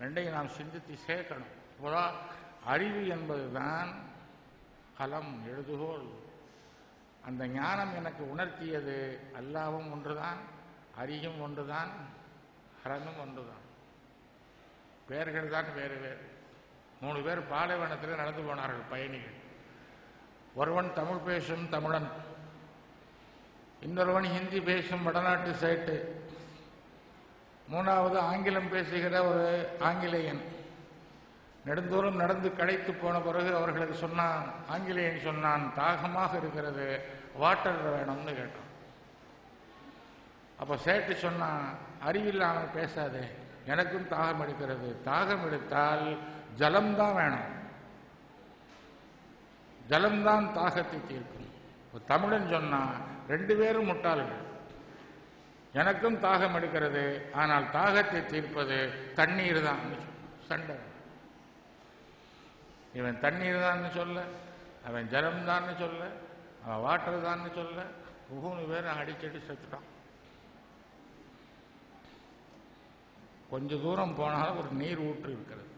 ரெண்டையும் நாம் சிந்தித்து சேர்க்கணும். இப்போதான் அறிவு என்பதுதான் கலம், எழுதுகோல். அந்த ஞானம் எனக்கு உணர்த்தியது அல்லாவும் ஒன்றுதான், அரியும் ஒன்றுதான், ஹரனும் ஒன்றுதான். பெயர்கள் தான் வேறு வேறு. 3 பேர் பாலைவனத்தில் நடந்து போனார்கள் பயணிகள். ஒருவன் தமிழ் பேசும் தமிழன், இன்னொருவன் ஹிந்தி பேசும் வடநாட்டு சேட்டு, 3வது ஆங்கிலம் பேசுகிற ஒரு ஆங்கிலேயன். நெடுந்தூரம் நடந்து களைத்து போன பிறகு அவர்களுக்கு சொன்னான், ஆங்கிலேயன் சொன்னான், தாகமாக இருக்கிறது, வாட்டர் வேணும்னு கேட்டான். அப்ப சேட்டு சொன்னான், அறிவில்லாமல் பேசாதே, எனக்கும் தாகம் எடுக்கிறது. தாகம் எடுத்தால் ஜலம்தான் வேணும், ஜலம்தான் தாகத்தை தீர்க்கும். தமிழன் சொன்னான், 2 பேரும் முட்டாள்கள், எனக்கும் தாகம் எடுக்கிறது, ஆனால் தாகத்தை தீர்ப்பது தண்ணீர் தான். சண்டை. இவன் தண்ணீர் தான் சொல்ல, அவன் ஜலம் தான் சொல்ல, அவன் வாட்டர் தான் சொல்ல, 3 பேரும் அடிச்சடி செத்துட்டான். கொஞ்ச தூரம் போனாலும் ஒரு நீர் ஊற்று இருக்கிறது.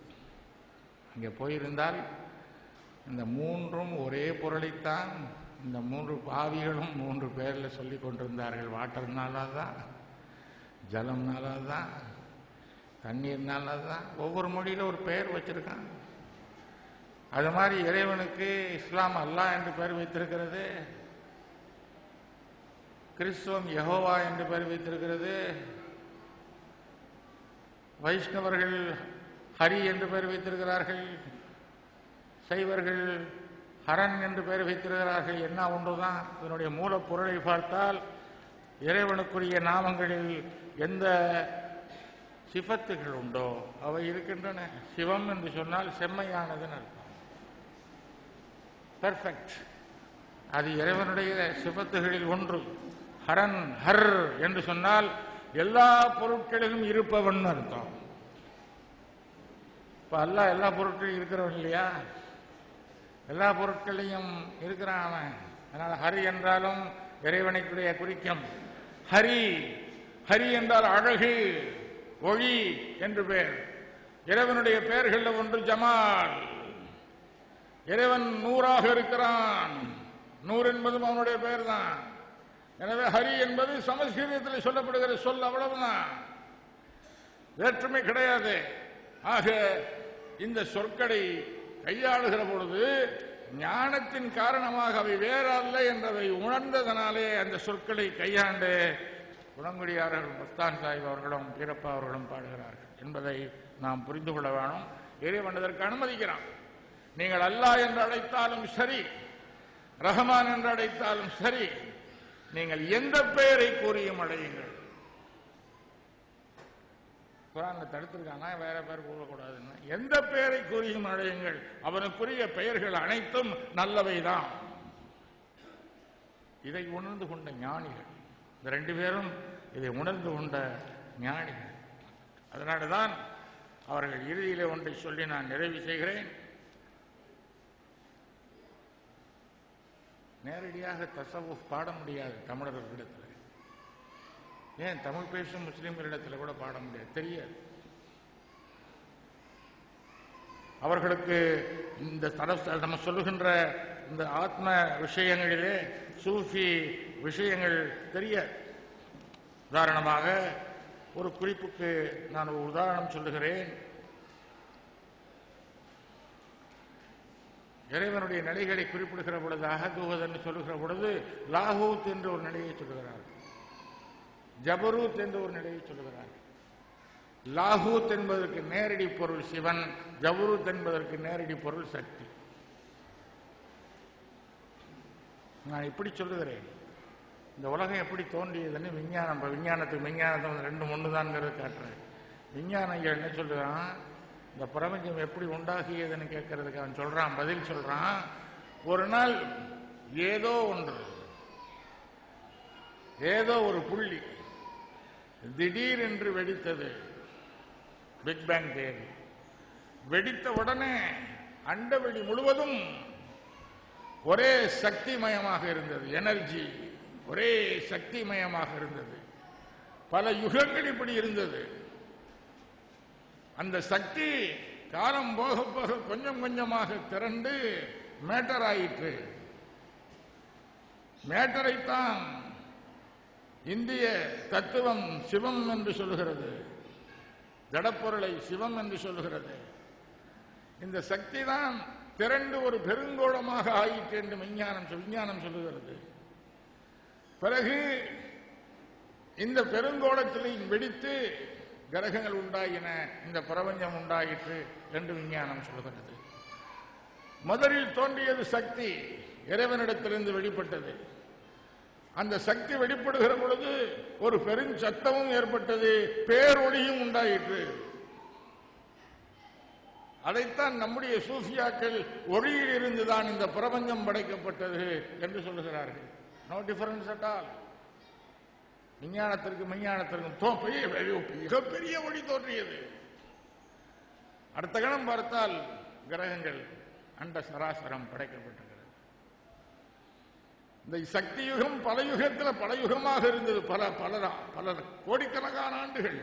அங்கே போயிருந்தால் இந்த 3ம் ஒரே பொருளைத்தான் இந்த 3 பாவிகளும் 3 பேரில் சொல்லி கொண்டிருந்தார்கள். வாட்டர்னாலதான், ஜலம்னாலதான், தண்ணீர்னாலதான். ஒவ்வொரு மொழியில ஒரு பெயர் வச்சிருக்கான். அது மாதிரி இறைவனுக்கு இஸ்லாம் அல்லாஹ் என்று பெயர் வைத்திருக்கிறது, கிறிஸ்துவம் யெகோவா என்று பெயர் வைத்திருக்கிறது, வைஷ்ணவர்கள் ஹரி என்று பெயர் வைத்திருக்கிறார்கள், சைவர்கள் ஹரன் என்று பெயர் வைத்திருக்கிறார்கள். என்ன ஒன்றுதான். இதனுடைய மூலப்பொருளை பார்த்தால் இறைவனுக்குரிய நாமங்களில் எந்த சிபத்துகள் உண்டோ அவை இருக்கின்றன. சிவம் என்று சொன்னால் செம்மையானதுன்னு அர்த்தம், பெர்ஃபெக்ட். அது இறைவனுடைய சிபத்துகளில் ஒன்று. ஹரன், ஹர் என்று சொன்னால் எல்லா பொருட்களிலும் இருப்பவன் அர்த்தம். இப்ப அல்லாஹ் எல்லா பொருட்களும் இருக்கிறவன் இல்லையா, எல்லா பொருட்களையும் இருக்கிறான் அவன். அதனால ஹரி என்றாலும் இறைவனைக்குரிய குறிக்கும். ஹரி, ஹரி என்றால் அழகு, ஒளி என்று பெயர். இறைவனுடைய பெயர்கள் ஒன்று ஜமால். இறைவன் நூறாக இருக்கிறான், நூறு என்பதும் அவனுடைய பெயர் தான். எனவே ஹரி என்பது சமஸ்கிருதத்தில் சொல்லப்படுகிற சொல், அவ்வளவுதான், வேற்றுமை கிடையாது. ஆக இந்த சொற்களை கையாளுகிற பொழுது ஞானத்தின் காரணமாக அவை வேறல்ல என்றவை உணர்ந்ததனாலே அந்த சொற்களை கையாண்டு குணங்குடியார்கள் மஸ்தான் சாஹிப் அவர்களும் வீரப்பா அவர்களும் பாடுகிறார்கள் என்பதை நாம் புரிந்து கொள்ள வேணும். இறைவன் அதற்கு அனுமதிக்கிறான். நீங்கள் அல்லாஹ் என்று அழைத்தாலும் சரி, ரஹ்மான் என்று அழைத்தாலும் சரி, நீங்கள் எந்த பெயரை கூறியும் அழையுங்கள். குர்ஆன்ல தடுத்திருக்காங்க, வேற பேர் கூறக்கூடாதுன்னு. எந்த பெயரை கூறியும் அழையுங்கள், அவனுக்குரிய பெயர்கள் அனைத்தும் நல்லவைதான். இதை உணர்ந்து கொண்ட ஞானிகள், இந்த 2 பேரும் இதை உணர்ந்து கொண்ட ஞானிகள். அதனால்தான் அவர்கள் இறுதியிலே ஒன்றை சொல்லி நான் நிறைவு செய்கிறேன். நேரடியாக தஸவுஃப் பாட முடியாது தமிழர்களிடத்தில். ஏன் தமிழ் பேசும் முஸ்லிம்களிடத்தில் கூட பாட முடியாது, தெரியாது. அவர்களுக்கு இந்த நம்ம சொல்லுகின்ற இந்த ஆத்ம விஷயங்களிலே சூஃபி விஷயங்கள் தெரியாது. உதாரணமாக ஒரு குறிப்புக்கு நான் ஒரு உதாரணம் சொல்லுகிறேன். இறைவனுடைய நிலைகளை குறிப்பிடுகிற பொழுது அஹதுவது என்று சொல்லுகிற பொழுது லாஹூத் என்று ஒரு நிலையை சொல்லுகிறார், ஜபரூத் என்று ஒரு நிலையை சொல்லுகிறார். லாஹூத் என்பதற்கு நேரடி பொருள் சிவன், ஜபரூத் என்பதற்கு நேரடி பொருள் சக்தி. நான் இப்படி சொல்லுகிறேன், இந்த உலகம் எப்படி தோன்றியதுன்னு விஞ்ஞானத்துக்கு 2 ஒண்ணுதான்ங்கிறது காட்டுறேன். விஞ்ஞானிகள் என்ன சொல்லுறான், இந்த பிரபஞ்சம் எப்படி உண்டாகியதுன்னு கேட்கறதுக்கு அவன் சொல்றான், பதில் சொல்றான். ஒரு நாள் ஏதோ ஒன்று, ஏதோ ஒரு புள்ளி திடீர் என்று வெடித்தது. Big bang theory. வெடித்த உடனே அண்டவெளி முழுவதும் ஒரே சக்திமயமாக இருந்தது, எனர்ஜி ஒரே சக்திமயமாக இருந்தது. பல யுகங்கள் இப்படி இருந்தது. அந்த சக்தி காலம் போக போக கொஞ்சம் கொஞ்சமாக திரண்டு மேட்டர் ஆயிற்று. மேட்டரைத்தான் இந்திய தத்துவம் சிவம் என்று சொல்லுகிறது, ஜடப்பொருளை சிவம் என்று சொல்லுகிறது. இந்த சக்தி தான் திரண்டு ஒரு பெருங்கோளமாக ஆயிற்று என்று விஞ்ஞானம் சொல்லுகிறது. பிறகு இந்த பெருங்கோளத்தில் வெடித்து கிரகங்கள் உண்டாயின, இந்த பிரபஞ்சம் உண்டாயிற்று என்று விஞ்ஞானம் சொல்லுகிறது. முதலில் தோன்றியது சக்தி, இறைவனிடத்திலிருந்து வெளிப்பட்டது. அந்த சக்தி வெளிப்படுகிற பொழுது ஒரு பெருஞ்சத்தமும் ஏற்பட்டது, பேரொளியும் உண்டாயிற்று. அதைத்தான் நம்முடைய சூஃபியாக்கள் ஒளியில் இருந்துதான் இந்த பிரபஞ்சம் படைக்கப்பட்டது என்று சொல்லுகிறார்கள். No difference at all. விஞ்ஞானத்திற்கும் மிகப்பெரிய ஒளி தோன்றியது. அடுத்த கணம் பார்த்தால் கிரகங்கள் அண்ட சராசரம் படைக்கப்பட்டிருக்கிறது. இந்த சக்தி யுகம் பல யுகத்தில் பல யுகமாக இருந்தது, பல கோடிக்கணக்கான ஆண்டுகள்.